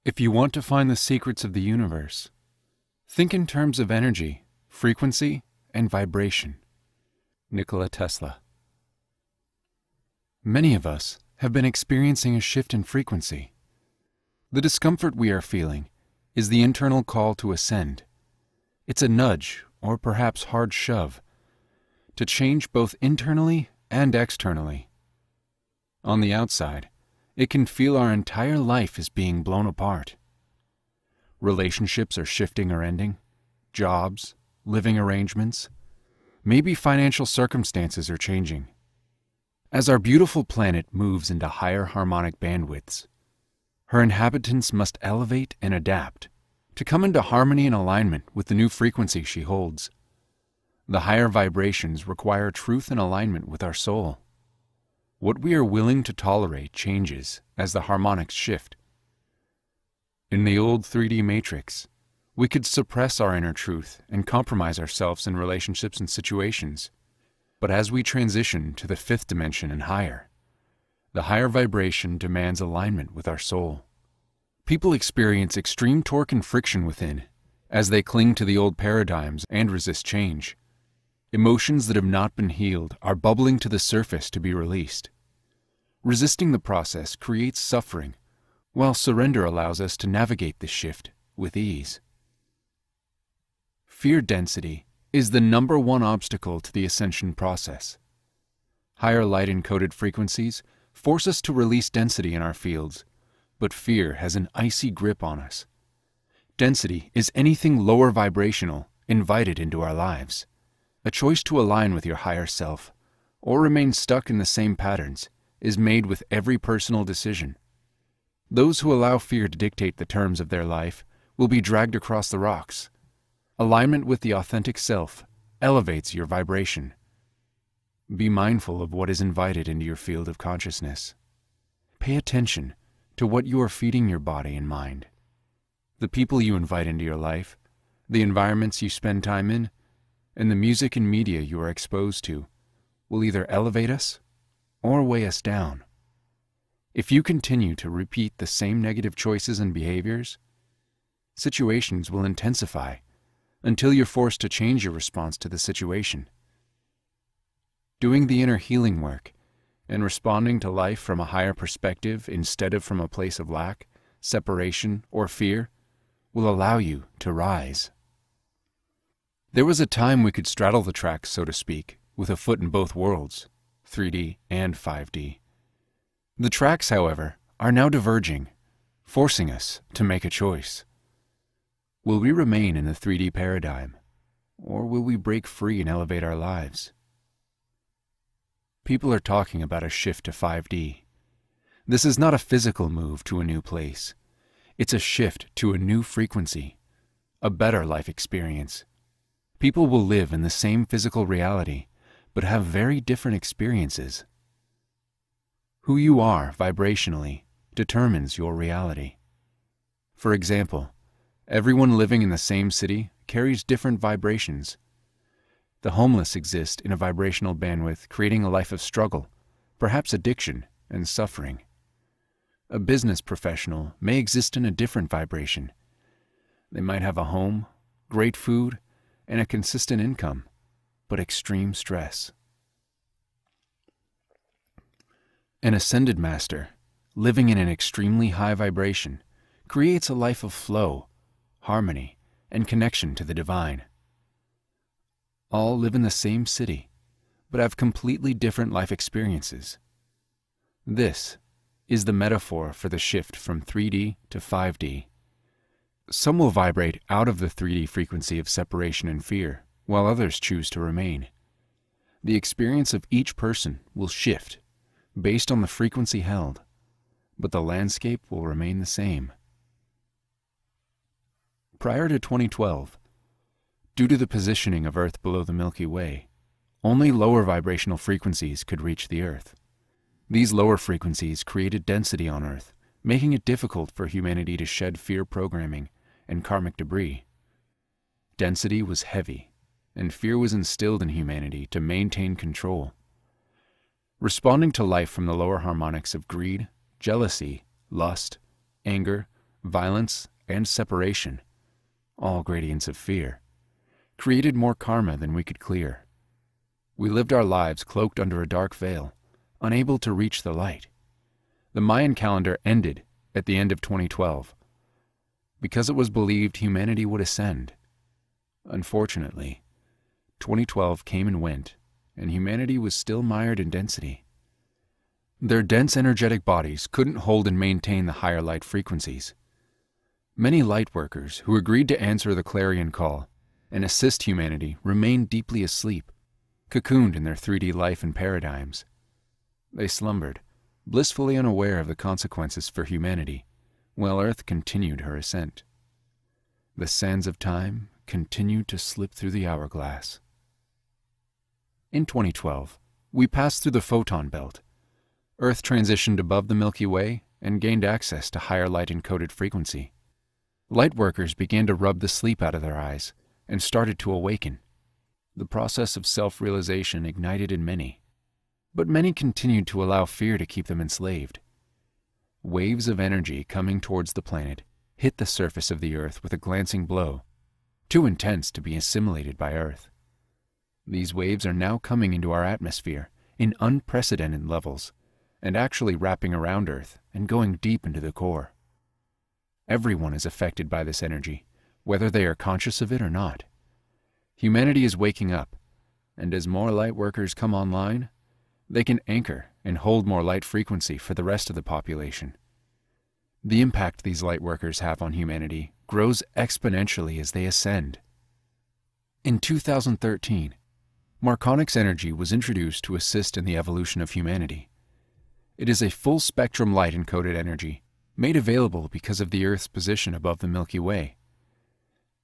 If you want to find the secrets of the universe, think in terms of energy, frequency, and vibration. Nikola Tesla. Many of us have been experiencing a shift in frequency. The discomfort we are feeling is the internal call to ascend. It's a nudge, or perhaps hard shove, to change both internally and externally. On the outside, it can feel our entire life is being blown apart. Relationships are shifting or ending, jobs, living arrangements, maybe financial circumstances are changing. As our beautiful planet moves into higher harmonic bandwidths, her inhabitants must elevate and adapt to come into harmony and alignment with the new frequency she holds. The higher vibrations require truth and alignment with our soul. What we are willing to tolerate changes as the harmonics shift. In the old 3D matrix, we could suppress our inner truth and compromise ourselves in relationships and situations. But as we transition to the fifth dimension and higher, the higher vibration demands alignment with our soul. People experience extreme torque and friction within as they cling to the old paradigms and resist change. Emotions that have not been healed are bubbling to the surface to be released. Resisting the process creates suffering, while surrender allows us to navigate this shift with ease. Fear density is the #1 obstacle to the ascension process. Higher light encoded frequencies force us to release density in our fields, but fear has an icy grip on us. Density is anything lower vibrational invited into our lives. A choice to align with your higher self, or remain stuck in the same patterns, is made with every personal decision. Those who allow fear to dictate the terms of their life will be dragged across the rocks. Alignment with the authentic self elevates your vibration. Be mindful of what is invited into your field of consciousness. Pay attention to what you are feeding your body and mind. The people you invite into your life, the environments you spend time in, and the music and media you are exposed to will either elevate us or weigh us down. If you continue to repeat the same negative choices and behaviors, situations will intensify until you're forced to change your response to the situation. Doing the inner healing work and responding to life from a higher perspective instead of from a place of lack, separation, or fear will allow you to rise. There was a time we could straddle the tracks, so to speak, with a foot in both worlds, 3D and 5D. The tracks, however, are now diverging, forcing us to make a choice. Will we remain in the 3D paradigm, or will we break free and elevate our lives? People are talking about a shift to 5D. This is not a physical move to a new place. It's a shift to a new frequency, a better life experience. People will live in the same physical reality, but have very different experiences. Who you are vibrationally determines your reality. For example, everyone living in the same city carries different vibrations. The homeless exist in a vibrational bandwidth, creating a life of struggle, perhaps addiction and suffering. A business professional may exist in a different vibration. They might have a home, great food, and a consistent income, but extreme stress. An ascended master, living in an extremely high vibration, creates a life of flow, harmony, and connection to the divine. All live in the same city, but have completely different life experiences. This is the metaphor for the shift from 3D to 5D. Some will vibrate out of the 3D frequency of separation and fear, while others choose to remain. The experience of each person will shift based on the frequency held, but the landscape will remain the same. Prior to 2012, due to the positioning of Earth below the Milky Way, only lower vibrational frequencies could reach the Earth. These lower frequencies created density on Earth, making it difficult for humanity to shed fear programming and karmic debris. Density was heavy, and fear was instilled in humanity to maintain control. Responding to life from the lower harmonics of greed, jealousy, lust, anger, violence, and separation, all gradients of fear, created more karma than we could clear. We lived our lives cloaked under a dark veil, unable to reach the light. The Mayan calendar ended at the end of 2012 because it was believed humanity would ascend. Unfortunately, 2012 came and went, and humanity was still mired in density. Their dense energetic bodies couldn't hold and maintain the higher light frequencies. Many light workers who agreed to answer the clarion call and assist humanity remained deeply asleep, cocooned in their 3D life and paradigms. They slumbered, blissfully unaware of the consequences for humanity, while Earth continued her ascent. The sands of time continued to slip through the hourglass. In 2012, we passed through the photon belt. Earth transitioned above the Milky Way and gained access to higher light encoded frequency. Light workers began to rub the sleep out of their eyes and started to awaken. The process of self-realization ignited in many, but many continued to allow fear to keep them enslaved. Waves of energy coming towards the planet hit the surface of the Earth with a glancing blow, too intense to be assimilated by Earth. These waves are now coming into our atmosphere in unprecedented levels, and actually wrapping around Earth and going deep into the core. Everyone is affected by this energy, whether they are conscious of it or not. Humanity is waking up, and as more light workers come online, they can anchor and hold more light frequency for the rest of the population. The impact these light workers have on humanity grows exponentially as they ascend. In 2013, Marconics Energy was introduced to assist in the evolution of humanity. It is a full-spectrum light-encoded energy made available because of the Earth's position above the Milky Way.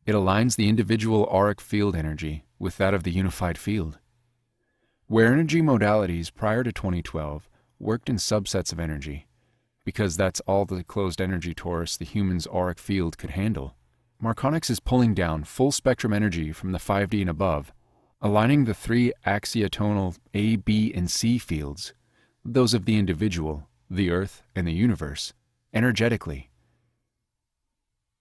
It aligns the individual auric field energy with that of the unified field. Where energy modalities prior to 2012 worked in subsets of energy, because that's all the closed energy torus the human's auric field could handle, Marconics is pulling down full-spectrum energy from the 5D and above, aligning the three Axiatonal A, B, and C fields, those of the individual, the Earth, and the universe, energetically.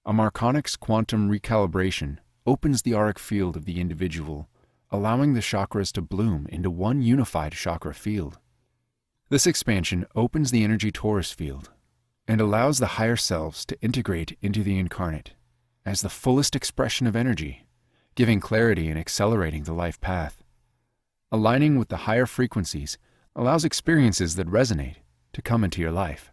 A Marconics Quantum Recalibration opens the auric field of the individual, allowing the chakras to bloom into one unified chakra field. This expansion opens the energy torus field and allows the higher selves to integrate into the incarnate as the fullest expression of energy, giving clarity and accelerating the life path. Aligning with the higher frequencies allows experiences that resonate to come into your life.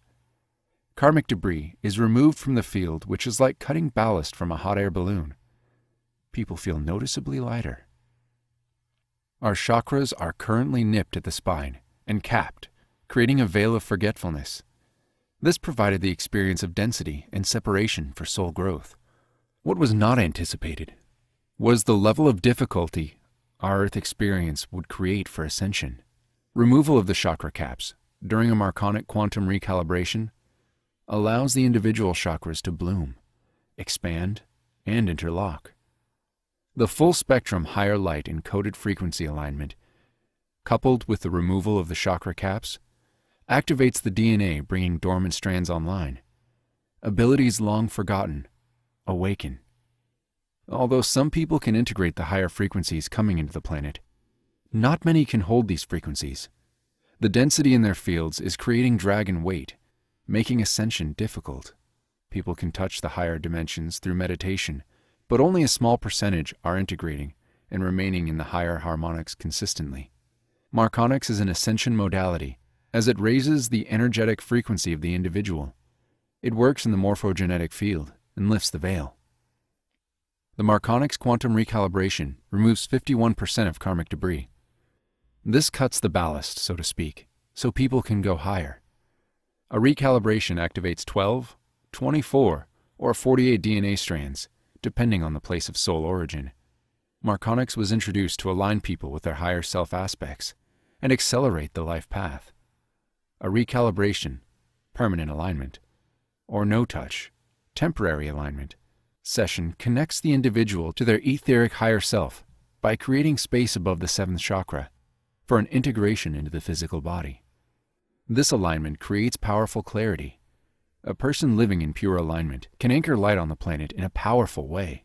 Karmic debris is removed from the field, which is like cutting ballast from a hot air balloon. People feel noticeably lighter. Our chakras are currently nipped at the spine and capped, creating a veil of forgetfulness. This provided the experience of density and separation for soul growth. What was not anticipated was the level of difficulty our Earth experience would create for ascension. Removal of the chakra caps during a Marconic Quantum Recalibration allows the individual chakras to bloom, expand, and interlock. The full-spectrum higher light encoded frequency alignment, coupled with the removal of the chakra caps, activates the DNA, bringing dormant strands online. Abilities long forgotten awaken. Although some people can integrate the higher frequencies coming into the planet, not many can hold these frequencies. The density in their fields is creating drag and weight, making ascension difficult. People can touch the higher dimensions through meditation, but only a small percentage are integrating and remaining in the higher harmonics consistently. Marconics is an ascension modality, as it raises the energetic frequency of the individual. It works in the morphogenetic field and lifts the veil. The Marconics Quantum Recalibration removes 51% of karmic debris. This cuts the ballast, so to speak, so people can go higher. A recalibration activates 12, 24, or 48 DNA strands, depending on the place of soul origin. Marconics was introduced to align people with their higher self aspects and accelerate the life path. A recalibration, permanent alignment, or no-touch, temporary alignment, session connects the individual to their etheric higher self by creating space above the 7th chakra for an integration into the physical body. This alignment creates powerful clarity. A person living in pure alignment can anchor light on the planet in a powerful way.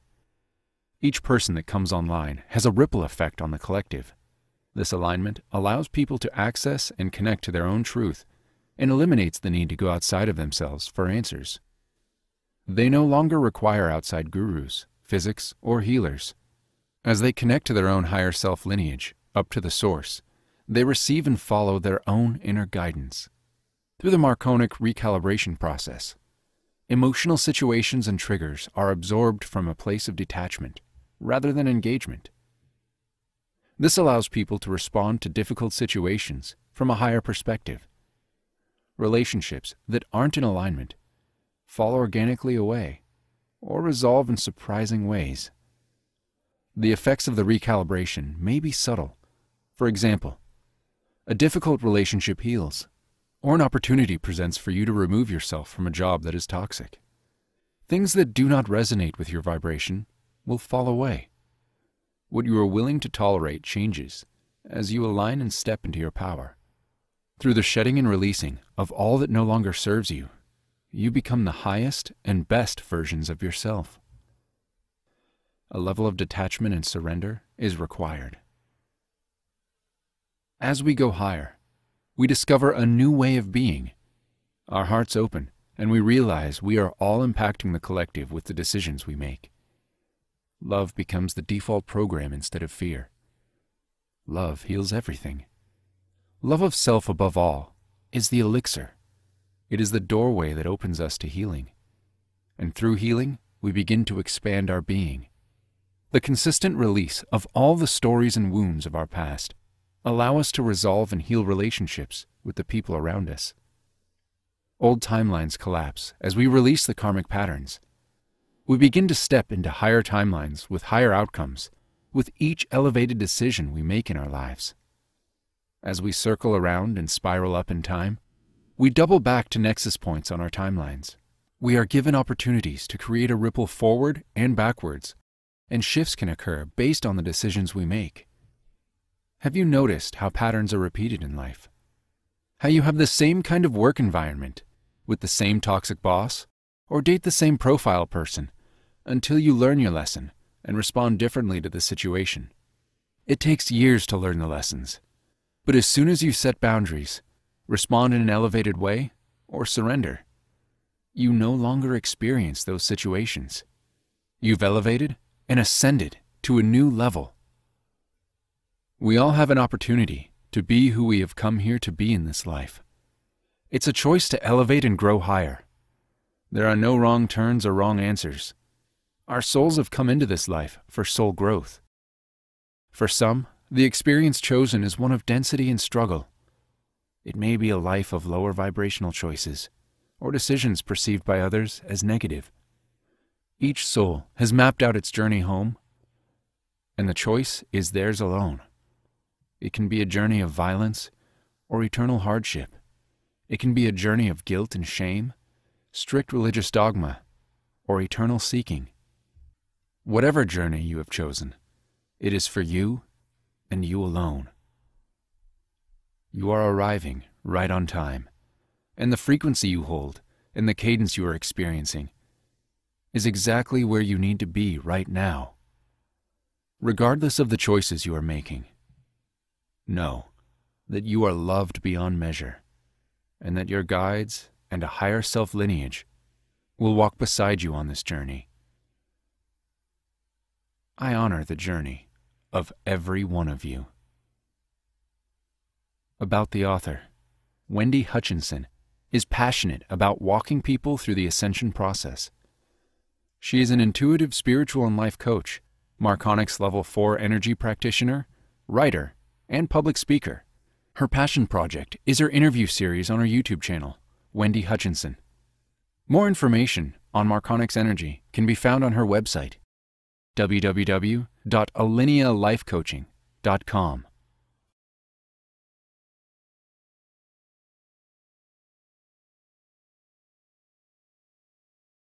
Each person that comes online has a ripple effect on the collective. This alignment allows people to access and connect to their own truth and eliminates the need to go outside of themselves for answers. They no longer require outside gurus, physics, or healers. As they connect to their own higher self lineage, up to the source, they receive and follow their own inner guidance. Through the Marconic recalibration process, emotional situations and triggers are absorbed from a place of detachment rather than engagement. This allows people to respond to difficult situations from a higher perspective. Relationships that aren't in alignment fall organically away or resolve in surprising ways. The effects of the recalibration may be subtle. For example, a difficult relationship heals, or an opportunity presents for you to remove yourself from a job that is toxic. Things that do not resonate with your vibration will fall away. What you are willing to tolerate changes as you align and step into your power. Through the shedding and releasing of all that no longer serves you, you become the highest and best versions of yourself. A level of detachment and surrender is required. As we go higher, we discover a new way of being. Our hearts open, and we realize we are all impacting the collective with the decisions we make. Love becomes the default program instead of fear. Love heals everything. Love of self above all is the elixir. It is the doorway that opens us to healing. And through healing, we begin to expand our being. The consistent release of all the stories and wounds of our past allow us to resolve and heal relationships with the people around us. Old timelines collapse as we release the karmic patterns. We begin to step into higher timelines with higher outcomes with each elevated decision we make in our lives. As we circle around and spiral up in time, we double back to nexus points on our timelines. We are given opportunities to create a ripple forward and backwards, and shifts can occur based on the decisions we make. Have you noticed how patterns are repeated in life? How you have the same kind of work environment, with the same toxic boss, or date the same profile person, until you learn your lesson and respond differently to the situation. It takes years to learn the lessons, but as soon as you set boundaries, respond in an elevated way, or surrender, you no longer experience those situations. You've elevated and ascended to a new level. We all have an opportunity to be who we have come here to be in this life. It's a choice to elevate and grow higher. There are no wrong turns or wrong answers. Our souls have come into this life for soul growth. For some, the experience chosen is one of density and struggle. It may be a life of lower vibrational choices, or decisions perceived by others as negative. Each soul has mapped out its journey home, and the choice is theirs alone. It can be a journey of violence or eternal hardship. It can be a journey of guilt and shame, strict religious dogma, or eternal seeking. Whatever journey you have chosen, it is for you and you alone. You are arriving right on time, and the frequency you hold and the cadence you are experiencing is exactly where you need to be right now. Regardless of the choices you are making, know that you are loved beyond measure, and that your guides and a higher self lineage will walk beside you on this journey. I honor the journey of every one of you. About the author, Wendy Hutchinson is passionate about walking people through the ascension process. She is an intuitive spiritual and life coach, Marconics Level 4 energy practitioner, writer, and public speaker. Her passion project is her interview series on her YouTube channel, Wendy Hutchinson. More information on Marconics Energy can be found on her website, www.alinealifecoaching.com.